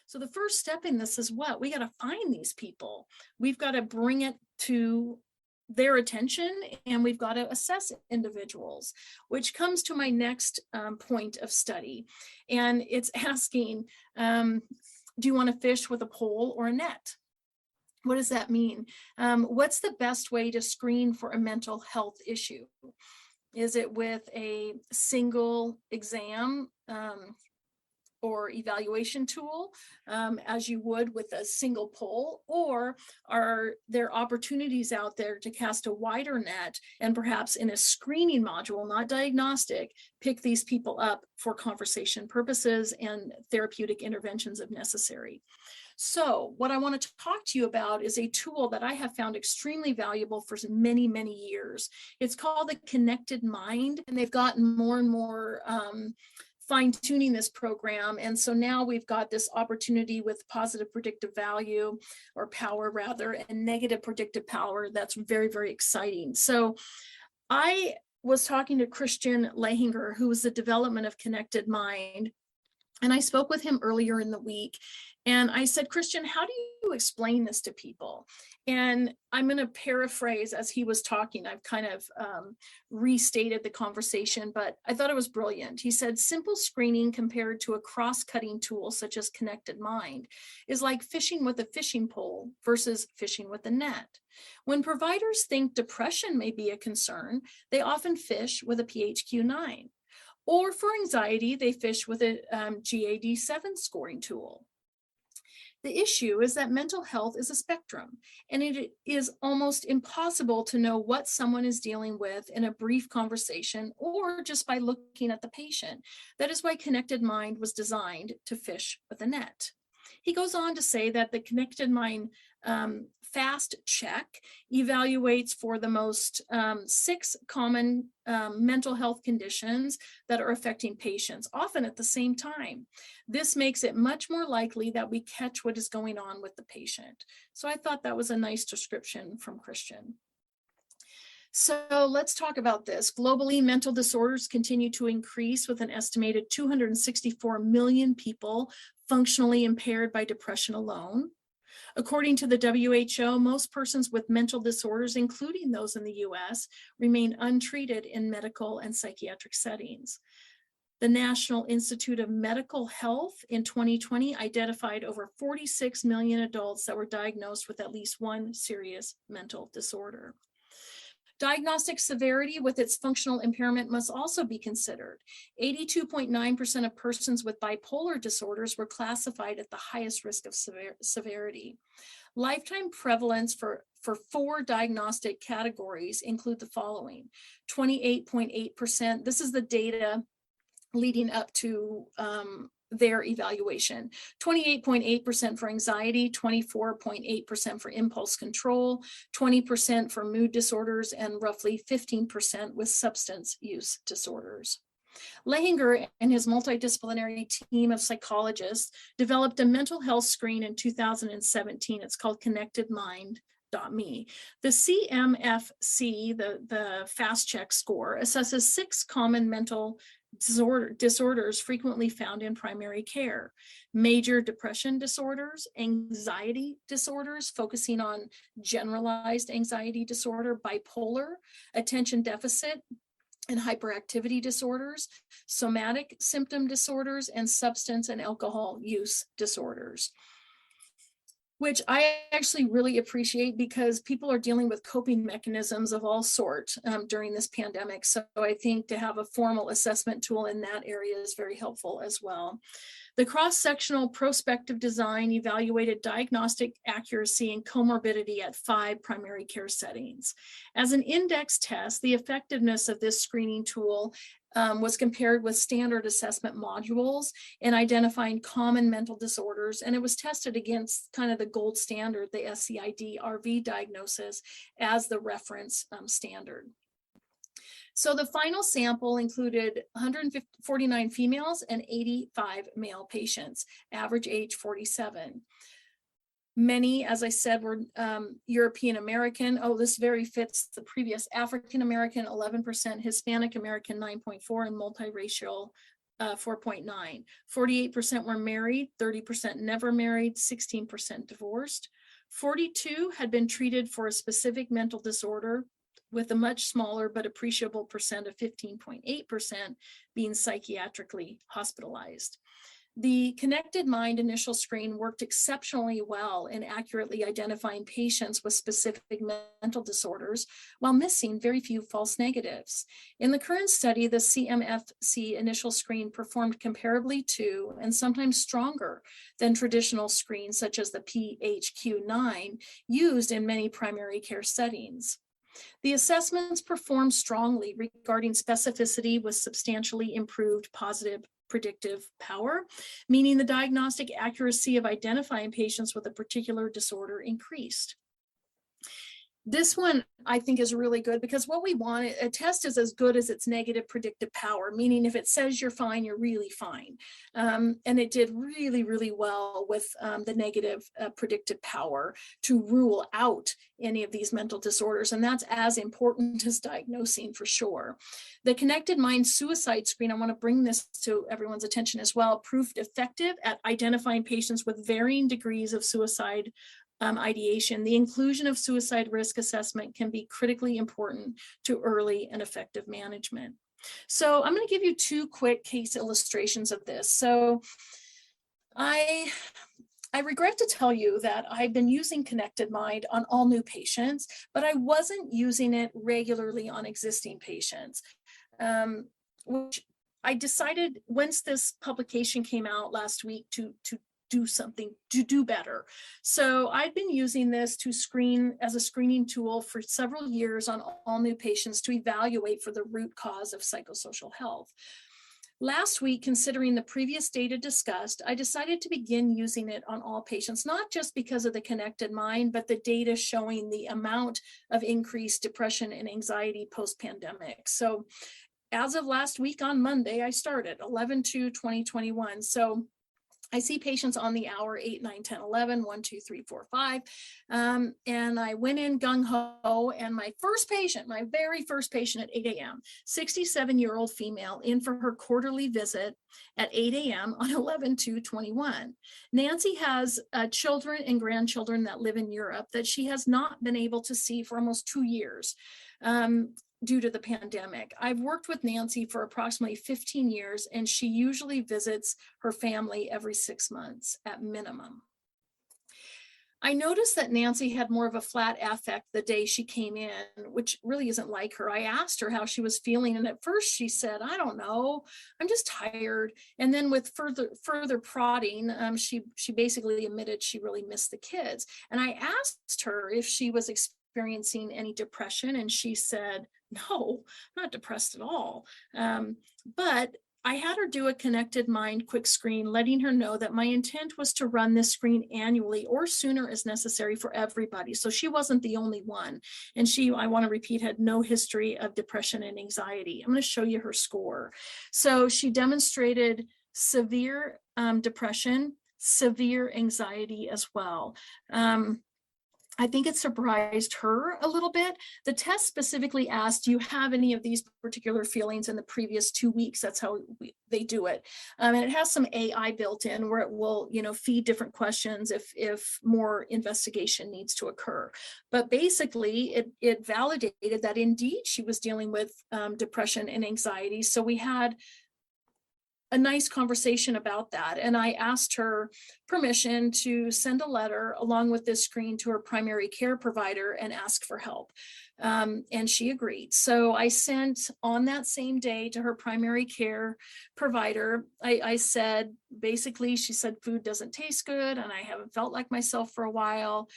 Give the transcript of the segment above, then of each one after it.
So the first step in this is what? We got to find these people. We've got to bring it to their attention, and we've got to assess individuals, which comes to my next point of study. And it's asking, do you want to fish with a pole or a net? What does that mean? What's the best way to screen for a mental health issue? Is it with a single exam or evaluation tool, as you would with a single poll, or are there opportunities out there to cast a wider net and perhaps in a screening module, not diagnostic, pick these people up for conversation purposes and therapeutic interventions if necessary? So what I want to talk to you about is a tool that I have found extremely valuable for many, many years. It's called the Connected Mind, and they've gotten more and more fine-tuning this program. And so now we've got this opportunity with positive predictive value, or power rather, and negative predictive power. That's very, very exciting. So I was talking to Christian Lehinger, who was the development of Connected Mind. And I spoke with him earlier in the week, and I said, Christian, how do you explain this to people? And I'm going to paraphrase as he was talking. I've kind of restated the conversation, but I thought it was brilliant. He said, simple screening compared to a cross-cutting tool such as Connected Mind is like fishing with a fishing pole versus fishing with a net. When providers think depression may be a concern, they often fish with a PHQ-9. Or for anxiety, they fish with a GAD-7 scoring tool. The issue is that mental health is a spectrum, and it is almost impossible to know what someone is dealing with in a brief conversation or just by looking at the patient. That is why Connected Mind was designed to fish with a net. He goes on to say that the Connected Mind fast check evaluates for the most 6 common mental health conditions that are affecting patients, often at the same time. This makes it much more likely that we catch what is going on with the patient. So I thought that was a nice description from Christian. So let's talk about this. Globally, mental disorders continue to increase, with an estimated 264 million people functionally impaired by depression alone. According to the WHO, most persons with mental disorders, including those in the US, remain untreated in medical and psychiatric settings. The National Institute of Medical Health in 2020 identified over 46 million adults that were diagnosed with at least one serious mental disorder. Diagnostic severity with its functional impairment must also be considered. 82.9% of persons with bipolar disorders were classified at the highest risk of severity. Lifetime prevalence for 4 diagnostic categories include the following: 28.8%. This is the data leading up to their evaluation. 28.8% for anxiety, 24.8% for impulse control, 20% for mood disorders, and roughly 15% with substance use disorders. Lehinger and his multidisciplinary team of psychologists developed a mental health screen in 2017. It's called Connected Mind.me. The CMFC, the fast check score, assesses 6 common mental disorders frequently found in primary care: major depression disorders, anxiety disorders, focusing on generalized anxiety disorder, bipolar, attention deficit and hyperactivity disorders, somatic symptom disorders, and substance and alcohol use disorders, which I actually really appreciate because people are dealing with coping mechanisms of all sorts during this pandemic. So I think to have a formal assessment tool in that area is very helpful as well. The cross-sectional prospective design evaluated diagnostic accuracy and comorbidity at 5 primary care settings. As an index test, the effectiveness of this screening tool was compared with standard assessment modules in identifying common mental disorders, and it was tested against kind of the gold standard, the SCID-RV diagnosis, as the reference standard. So the final sample included 149 females and 85 male patients, average age 47. Many, as I said, were European American. Oh, this very fits the previous. African American, 11%, Hispanic American, 9.4%, and multiracial 4.9. 48% were married, 30% never married, 16% divorced. 42 had been treated for a specific mental disorder, with a much smaller but appreciable percent of 15.8% being psychiatrically hospitalized. The Connected Mind initial screen worked exceptionally well in accurately identifying patients with specific mental disorders while missing very few false negatives. In the current study, the CMFC initial screen performed comparably to and sometimes stronger than traditional screens such as the PHQ-9 used in many primary care settings. The assessments performed strongly regarding specificity with substantially improved positive predictive power, meaning the diagnostic accuracy of identifying patients with a particular disorder increased. This one I think is really good because what we want, a test is as good as its negative predictive power, meaning if it says you're fine, you're really fine. And it did really, really well with the negative predictive power to rule out any of these mental disorders. And that's as important as diagnosing for sure. The Connected Mind suicide screen, I want to bring this to everyone's attention as well, proved effective at identifying patients with varying degrees of suicide ideation. The inclusion of suicide risk assessment can be critically important to early and effective management. So I'm going to give you two quick case illustrations of this. So I regret to tell you that I've been using Connected Mind on all new patients, but I wasn't using it regularly on existing patients, which I decided once this publication came out last week to do something, to do better. So I've been using this to screen as a screening tool for several years on all new patients to evaluate for the root cause of psychosocial health. Last week, considering the previous data discussed, I decided to begin using it on all patients, not just because of the Connected Mind, but the data showing the amount of increased depression and anxiety post-pandemic. So as of last week on Monday, I started 11/2/2021. So I see patients on the hour 8, 9, 10, 11, 1, 2, 3, 4, 5. And I went in gung ho, and my first patient, my very first patient at 8 a.m., 67-year-old female in for her quarterly visit at 8 a.m. on 11/2/21. Nancy has children and grandchildren that live in Europe that she has not been able to see for almost 2 years. Due to the pandemic. I've worked with Nancy for approximately 15 years, and she usually visits her family every 6 months at minimum. I noticed that Nancy had more of a flat affect the day she came in, which really isn't like her. I asked her how she was feeling, and at first she said, "I don't know, I'm just tired." And then with further prodding, she basically admitted she really missed the kids. And I asked her if she was experiencing any depression, and she said, "No, I'm not depressed at all." But I had her do a Connected Mind quick screen, letting her know that my intent was to run this screen annually or sooner as necessary for everybody. So she wasn't the only one. And she, I want to repeat, had no history of depression and anxiety. I'm going to show you her score. So she demonstrated severe depression, severe anxiety as well. I think it surprised her a little bit. The test specifically asked, do you have any of these particular feelings in the previous 2 weeks? That's how they do it. And it has some AI built in where it will, feed different questions if more investigation needs to occur. But basically, it validated that indeed she was dealing with depression and anxiety. So we had a nice conversation about that. And I asked her permission to send a letter along with this screen to her primary care provider and ask for help. And she agreed. So I sent on that same day to her primary care provider. I said, basically, she said, food doesn't taste good and I haven't felt like myself for a while.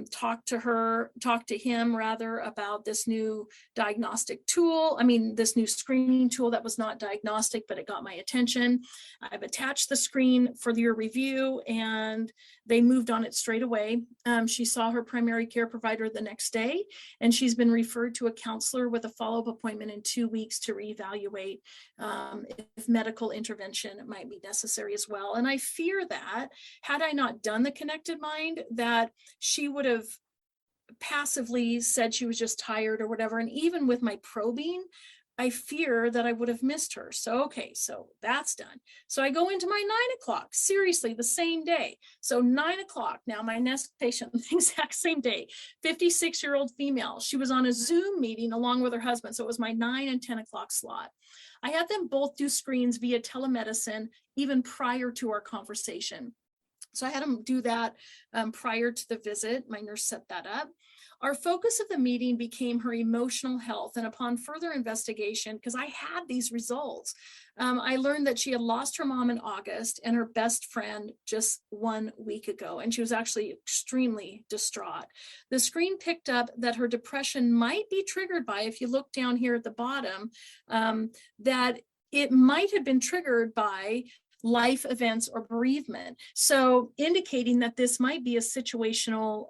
Talk to him rather about this new diagnostic tool. This new screening tool that was not diagnostic, but it got my attention. I've attached the screen for your review and they moved on it straight away. She saw her primary care provider the next day, and she's been referred to a counselor with a follow-up appointment in 2 weeks to reevaluate if medical intervention might be necessary as well. And I fear that had I not done the Connected Mind, that she would have passively said she was just tired or whatever. And even with my probing, I fear that I would have missed her. So, okay, so that's done. So I go into my 9 o'clock, seriously, the same day. So 9 o'clock, now my next patient, the exact same day, 56-year-old female. She was on a Zoom meeting along with her husband. So it was my 9 and 10 o'clock slot. I had them both do screens via telemedicine even prior to our conversation. So I had them do that prior to the visit. My nurse set that up. Our focus of the meeting became her emotional health. And upon further investigation, because I had these results, I learned that she had lost her mom in August and her best friend just 1 week ago. And she was actually extremely distraught. The screen picked up that her depression might be triggered by, if you look down here at the bottom, that it might have been triggered by life events or bereavement. So indicating that this might be a situational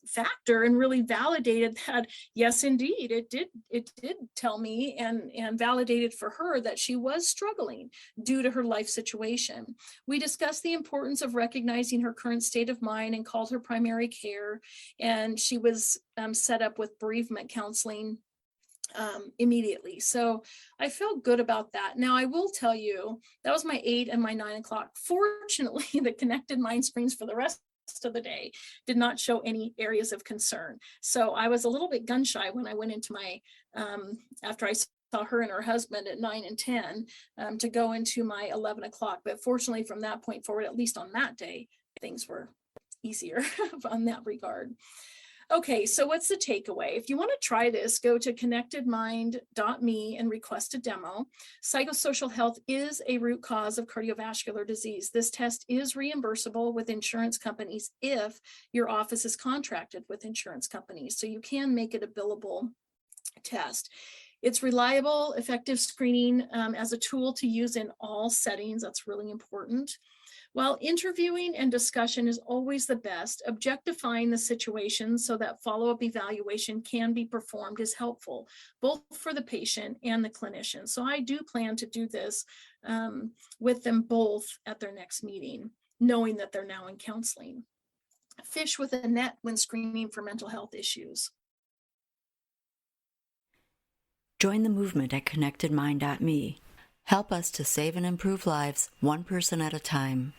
factor, and really validated that, yes, indeed, it did tell me and validated for her that she was struggling due to her life situation. We discussed the importance of recognizing her current state of mind and called her primary care. And she was set up with bereavement counseling immediately. So I felt good about that. Now, I will tell you, that was my 8 and my 9 o'clock. Fortunately, the connected mind screens for the rest of the day did not show any areas of concern. So I was a little bit gun shy when I went into my, after I saw her and her husband at 9 and 10, to go into my 11 o'clock. But fortunately, from that point forward, at least on that day, things were easier on that regard. Okay, so what's the takeaway? If you want to try this, go to connectedmind.me and request a demo. Psychosocial health is a root cause of cardiovascular disease. This test is reimbursable with insurance companies if your office is contracted with insurance companies. So you can make it a billable test. It's reliable, effective screening as a tool to use in all settings. That's really important. While interviewing and discussion is always the best, objectifying the situation so that follow-up evaluation can be performed is helpful, both for the patient and the clinician. So I do plan to do this with them both at their next meeting, knowing that they're now in counseling. Fish with a net when screening for mental health issues. Join the movement at connectedmind.me. Help us to save and improve lives, one person at a time.